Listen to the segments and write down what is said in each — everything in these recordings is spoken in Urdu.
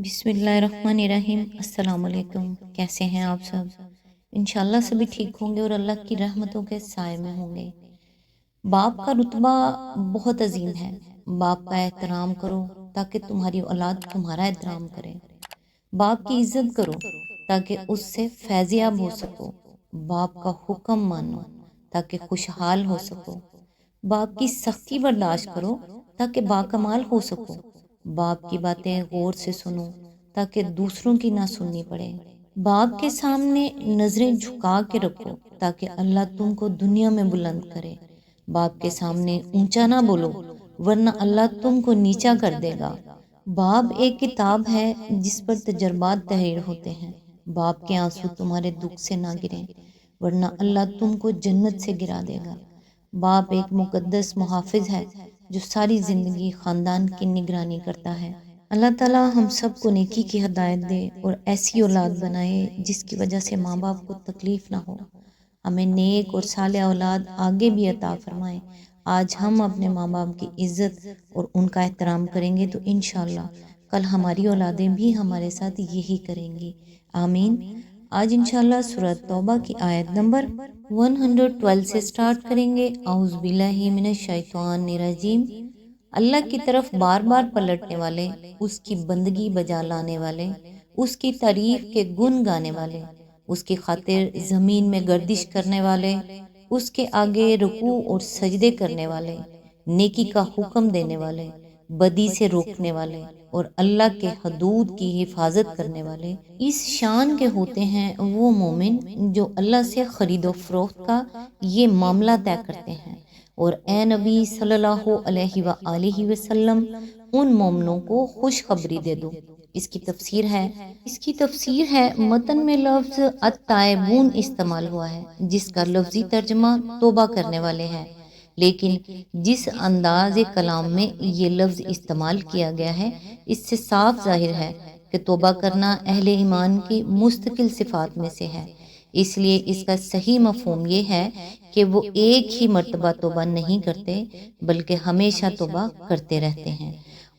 بسم اللہ الرحمن الرحیم۔ السلام علیکم، کیسے ہیں آپ سب؟ انشاءاللہ سبھی ٹھیک ہوں گے اور اللہ کی رحمتوں کے سائے میں ہوں گے۔ باپ کا رتبہ بہت عظیم ہے۔ باپ کا احترام کرو تاکہ تمہاری اولاد تمہارا احترام کرے۔ باپ کی عزت کرو تاکہ اس سے فیضیاب ہو سکو۔ باپ کا حکم مانو تاکہ خوشحال ہو سکو۔ باپ کی سختی برداشت کرو تاکہ باکمال ہو سکو۔ باپ کی باتیں غور سے سنو تاکہ دوسروں کی نہ سننی پڑے۔ باپ کے سامنے نظریں جھکا کے رکھو تاکہ اللہ تم کو دنیا میں بلند کرے۔ باپ کے سامنے اونچا نہ بولو ورنہ اللہ تم کو نیچا کر دے گا۔ باپ ایک کتاب ہے جس پر تجربات تحریر ہوتے ہیں۔ باپ کے آنسو تمہارے دکھ سے نہ گریں ورنہ اللہ تم کو جنت سے گرا دے گا۔ باپ ایک مقدس محافظ ہے جو ساری زندگی خاندان کی نگرانی کرتا ہے۔ اللہ تعالیٰ ہم سب کو نیکی کی ہدایت دے اور ایسی اولاد بنائے جس کی وجہ سے ماں باپ کو تکلیف نہ ہو۔ ہمیں نیک اور صالح اولاد آگے بھی عطا فرمائے۔ آج ہم اپنے ماں باپ کی عزت اور ان کا احترام کریں گے تو انشاءاللہ کل ہماری اولادیں بھی ہمارے ساتھ یہی کریں گی، آمین۔ آج انشاءاللہ سورۃ توبہ کی آیت نمبر 112 سے سٹارٹ کریں گے۔ اعوذ باللہ من الشیطان الرجیم۔ اللہ کی طرف بار بار پلٹنے والے، اس کی بندگی بجا لانے والے، اس کی تعریف کے گن گانے والے، اس کی خاطر زمین میں گردش کرنے والے، اس کے آگے رکوع اور سجدے کرنے والے، نیکی کا حکم دینے والے، بدی سے روکنے والے اور اللہ کے حدود کی حفاظت کرنے والے اس شان کے ہوتے ہیں وہ مومن جو اللہ سے خرید و فروخت کا یہ معاملہ طے کرتے ہیں۔ اور اے نبی صلی اللہ علیہ وآلہ وسلم ان مومنوں کو خوشخبری دے دو۔ اس کی تفسیر ہے متن میں لفظ التائبون استعمال ہوا ہے جس کا لفظی ترجمہ توبہ کرنے والے ہے، لیکن جس انداز کلام میں یہ لفظ استعمال کیا گیا ہے اس سے صاف ظاہر ہے کہ توبہ کرنا اہل ایمان کی مستقل صفات میں سے ہے۔ اس لیے اس کا صحیح مفہوم یہ ہے کہ وہ ایک ہی مرتبہ توبہ نہیں کرتے بلکہ ہمیشہ توبہ کرتے رہتے ہیں،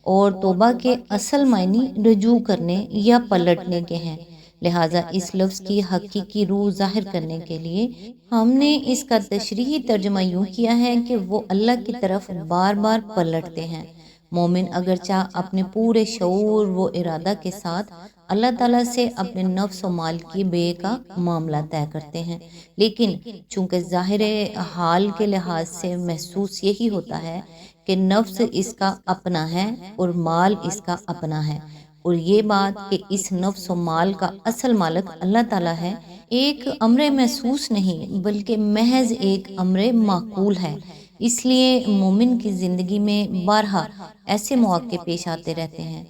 اور توبہ کے اصل معنی رجوع کرنے یا پلٹنے کے ہیں۔ لہٰذا اس لفظ کی حقیقی روح ظاہر کرنے کے لیے ہم نے اس کا تشریحی ترجمہ یوں کیا ہے کہ وہ اللہ کی طرف بار بار پلٹتے ہیں۔ مومن اگرچہ اپنے پورے شعور و ارادہ کے ساتھ اللہ تعالیٰ سے اپنے نفس و مال کی بے کا معاملہ طے کرتے ہیں، لیکن چونکہ ظاہر حال کے لحاظ سے محسوس یہی ہوتا ہے کہ نفس اس کا اپنا ہے اور مال اس کا اپنا ہے، اور یہ بات کہ اس نفس و مال کا اصل مالک اللہ تعالیٰ ہے ایک امر محسوس نہیں بلکہ محض ایک امر معقول ہے۔ اس لیے مومن کی زندگی میں بارہا ایسے مواقع پیش آتے رہتے ہیں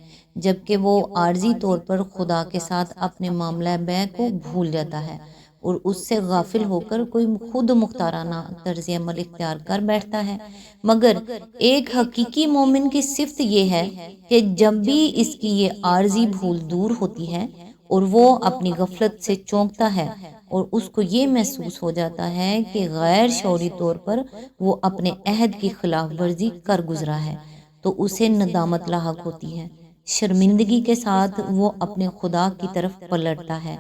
جبکہ وہ عارضی طور پر خدا کے ساتھ اپنے معاملہ بے کو بھول جاتا ہے اور اس سے غافل ہو کر کوئی خود مختارانہ طرز عمل اختیار کر بیٹھتا ہے، مگر ایک حقیقی مومن کی صفت یہ ہے کہ جب بھی اس کی یہ عارضی بھول دور ہوتی ہے اور وہ اپنی غفلت سے چونکتا ہے اور اس کو یہ محسوس ہو جاتا ہے کہ غیر شعوری طور پر وہ اپنے عہد کی خلاف ورزی کر گزرا ہے تو اسے ندامت لاحق ہوتی ہے۔ شرمندگی کے ساتھ وہ اپنے خدا کی طرف پلٹتا ہے،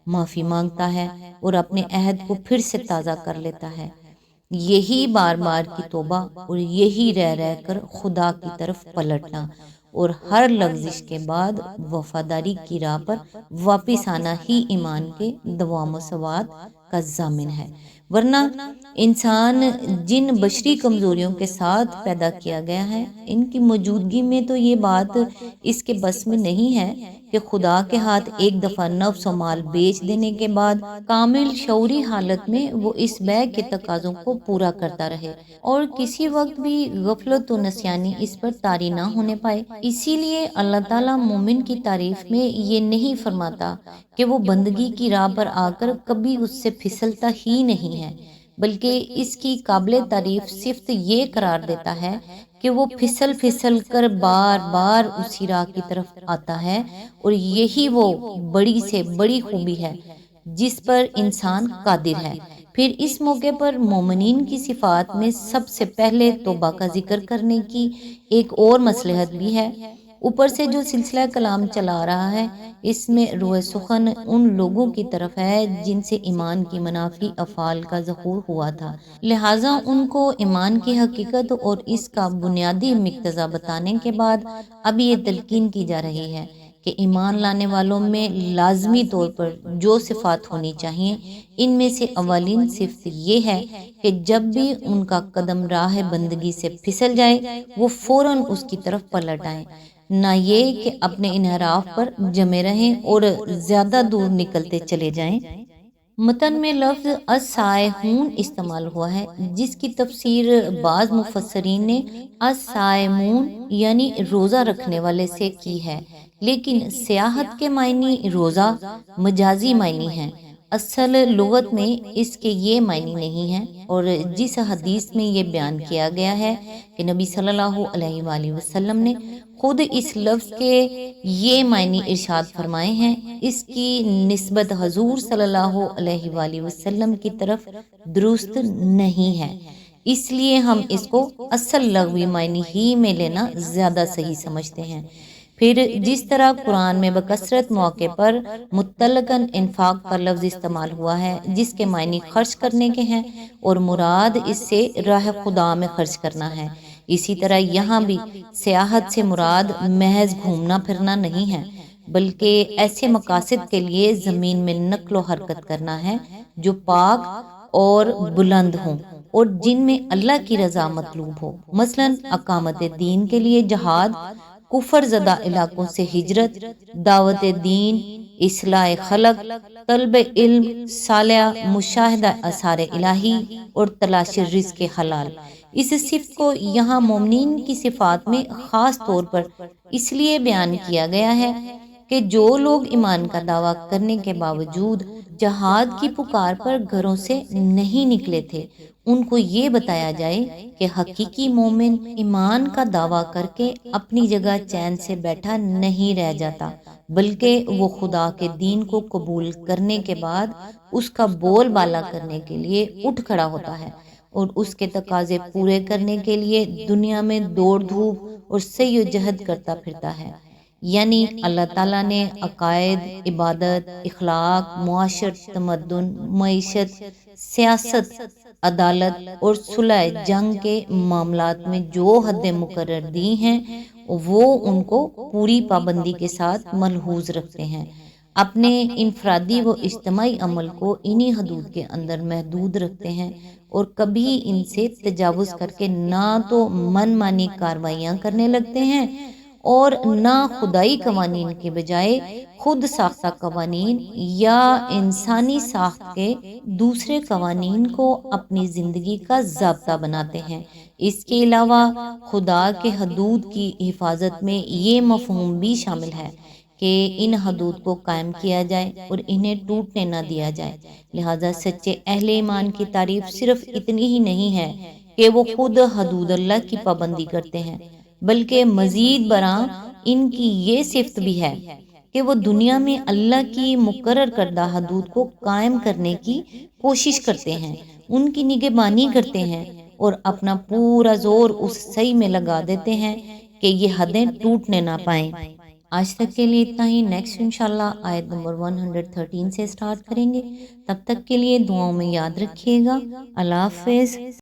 معافی مانگتا ہے اور اپنے عہد کو پھر سے تازہ کر لیتا ہے۔ یہی بار بار کی توبہ اور یہی رہ رہ کر خدا کی طرف پلٹنا اور ہر لغزش کے بعد وفاداری کی راہ پر واپس آنا ہی ایمان کے دوام و ثبات کا ضامن ہے، ورنہ انسان جن بشری کمزوریوں کے ساتھ پیدا کیا گیا ہے ان کی موجودگی میں تو یہ بات اس کے بس میں نہیں ہے کہ خدا کے ہاتھ ایک دفعہ نفس و مال بیچ دینے کے بعد کامل شعوری حالت میں وہ اس بیع کے تقاضوں کو پورا کرتا رہے اور کسی وقت بھی غفلت و نسیانی اس پر طاری نہ ہونے پائے۔ اسی لیے اللہ تعالیٰ مومن کی تعریف میں یہ نہیں فرماتا کہ وہ بندگی کی راہ پر آ کر کبھی اس سے پھسلتا ہی نہیں ہے، بلکہ اس کی قابل تعریف صفت یہ قرار دیتا ہے کہ وہ پھسل پھسل کر بار بار اسی راہ کی طرف آتا ہے، اور یہی وہ بڑی سے بڑی خوبی ہے جس پر انسان قادر ہے۔ پھر اس موقع پر مومنین کی صفات میں سب سے پہلے توبہ کا ذکر کرنے کی ایک اور مصلحت بھی ہے۔ اوپر سے جو سلسلہ کلام چلا رہا ہے اس میں روح سخن ان لوگوں کی طرف ہے جن سے ایمان کی منافی افعال کا ظہور ہوا تھا، لہٰذا ان کو ایمان کی حقیقت اور اس کا بنیادی مقتضا بتانے کے بعد اب یہ تلقین کی جا رہی ہے کہ ایمان لانے والوں میں لازمی طور پر جو صفات ہونی چاہیے، ان میں سے اولین صفت یہ ہے کہ جب بھی ان کا قدم راہ بندگی سے پھسل جائے وہ فوراً اس کی طرف پلٹ آئیں، نہ یہ کہ اپنے انحراف پر جمے رہیں اور زیادہ دور نکلتے چلے جائیں۔ متن میں لفظ الصائحون استعمال ہوا ہے جس کی تفسیر بعض مفسرین نے الصائمون یعنی روزہ رکھنے والے سے کی ہے، لیکن سیاحت کے معنی روزہ مجازی معنی ہیں، اصل لغت میں اس کے یہ معنی نہیں ہیں۔ اور جس حدیث میں یہ بیان کیا گیا ہے کہ نبی صلی اللہ علیہ وآلہ وسلم نے خود اس لفظ کے یہ معنی ارشاد فرمائے ہیں، اس کی نسبت حضور صلی اللہ علیہ وآلہ وسلم کی طرف درست نہیں ہے، اس لیے ہم اس کو اصل لغوی معنی ہی میں لینا زیادہ صحیح سمجھتے ہیں۔ پھر جس طرح قرآن میں بکثرت موقع پر مطلقاً انفاق کا لفظ استعمال ہوا ہے جس کے معنی خرچ کرنے کے ہیں اور مراد اس سے راہ خدا میں خرچ کرنا ہے، اسی طرح یہاں بھی سیاحت سے مراد محض گھومنا پھرنا نہیں ہے، بلکہ ایسے مقاصد کے لیے زمین میں نقل و حرکت کرنا ہے جو پاک اور بلند ہوں اور جن میں اللہ کی رضا مطلوب ہو، مثلاً اقامت دین کے لیے جہاد، کفر زدہ علاقوں سے ہجرت، دعوت دین، اصلاح خلق، طلب علم صالح، مشاہدہ آثار الہی اور تلاش رزق حلال۔ اس صفت کو یہاں مومنین کی صفات میں خاص طور پر اس لیے بیان کیا گیا ہے کہ جو لوگ ایمان کا دعویٰ کرنے کے باوجود جہاد کی پکار پر گھروں سے نہیں نکلے تھے، ان کو یہ بتایا جائے کہ حقیقی مومن ایمان کا دعویٰ کر کے اپنی جگہ چین سے بیٹھا نہیں رہ جاتا، بلکہ وہ خدا کے دین کو قبول کرنے کے بعد اس کا بول بالا کرنے کے لیے اٹھ کھڑا ہوتا ہے اور اس کے تقاضے پورے کرنے کے لیے دنیا میں دوڑ دھوپ اور سعی و جہد کرتا پھرتا ہے۔ یعنی اللہ تعالیٰ نے عقائد، عبادت، اخلاق، معاشرت، تمدن، معیشت، سیاست، عدالت اور صلح جنگ کے معاملات میں جو حد مقرر دی ہیں وہ ان کو پوری پابندی کے ساتھ ملحوظ رکھتے ہیں، اپنے انفرادی و اجتماعی عمل کو انہی حدود کے اندر محدود رکھتے ہیں اور کبھی ان سے تجاوز کر کے نہ تو من مانی کارروائیاں کرنے لگتے ہیں اور نہ خدائی قوانین کے بجائے خود ساختہ قوانین یا انسانی ساخت کے دوسرے قوانین کو اپنی زندگی کا ضابطہ بناتے ہیں۔ اس کے علاوہ خدا کے حدود کی حفاظت میں یہ مفہوم بھی شامل ہے کہ ان حدود کو قائم کیا جائے اور انہیں ٹوٹنے نہ دیا جائے، لہذا سچے اہل ایمان کی تعریف صرف اتنی ہی نہیں ہے کہ وہ خود حدود اللہ کی پابندی کرتے ہیں، بلکہ مزید برآں ان کی یہ صفت بھی ہے کہ وہ دنیا میں اللہ کی مقرر کردہ حدود کو قائم کرنے کی کوشش کرتے ہیں، ان کی نگہبانی کرتے ہیں اور اپنا پورا زور اس سعی میں لگا دیتے ہیں کہ یہ حدیں ٹوٹنے نہ پائیں۔ آج تک کے لیے اتنا ہی، نیکسٹ انشاءاللہ آیت نمبر 113 سے سٹارٹ کریں گے، تب تک کے لیے دعاؤں میں یاد رکھیے گا۔ اللہ حافظ۔